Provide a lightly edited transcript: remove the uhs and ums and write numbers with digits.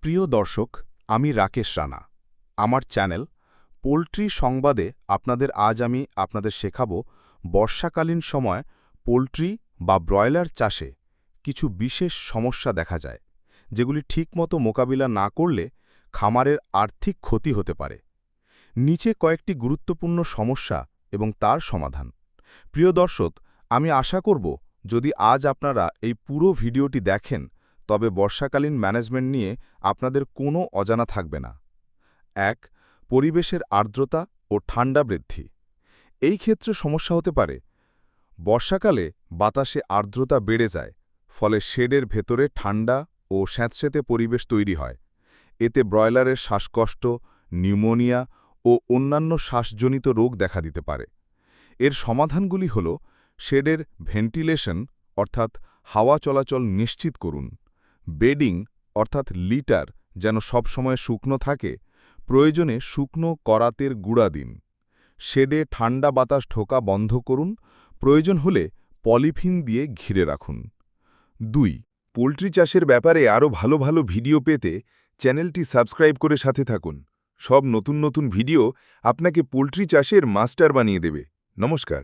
প্রিয় দর্শক, আমি রাকেশ রানা। আমার চ্যানেল পোল্ট্রি সংবাদে আমি আপনাদের শেখাবো বর্ষাকালীন সময় পোল্ট্রি বা ব্রয়লার চাষে কিছু বিশেষ সমস্যা দেখা যায়, যেগুলি ঠিকমতো মোকাবিলা না করলে খামারের আর্থিক ক্ষতি হতে পারে। নিচে কয়েকটি গুরুত্বপূর্ণ সমস্যা এবং তার সমাধান। প্রিয় দর্শক, আমি আশা করব যদি আজ আপনারা এই পুরো ভিডিওটি দেখেন, তবে বর্ষাকালীন ম্যানেজমেন্ট নিয়ে আপনাদের কোনো অজানা থাকবে না। ১. পরিবেশের আর্দ্রতা ও ঠান্ডা বৃদ্ধি। এই ক্ষেত্রে সমস্যা হতে পারে। বর্ষাকালে বাতাসে আর্দ্রতা বেড়ে যায়, ফলে শেডের ভেতরে ঠান্ডা ও স্যাঁতসেঁতে পরিবেশ তৈরি হয়। এতে ব্রয়লারের শ্বাসকষ্ট, নিউমোনিয়া ও অন্যান্য শ্বাসজনিত রোগ দেখা দিতে পারে। এর সমাধানগুলি হল শেডের ভেন্টিলেশন অর্থাৎ হাওয়া চলাচল নিশ্চিত করুন, বেডিং অর্থাৎ লিটার যেন সবসময় শুকনো থাকে, প্রয়োজনে শুকনো করাতের গুঁড়া দিন, শেডে ঠান্ডা বাতাস ঢোকা বন্ধ করুন, প্রয়োজন হলে পলিথিন দিয়ে ঘিরে রাখুন। ২. পোল্ট্রি চাষের ব্যাপারে আরও ভালো ভালো ভিডিও পেতে চ্যানেলটি সাবস্ক্রাইব করে সাথে থাকুন। সব নতুন নতুন ভিডিও আপনাকে পোল্ট্রি চাষের মাস্টার বানিয়ে দেবে। নমস্কার।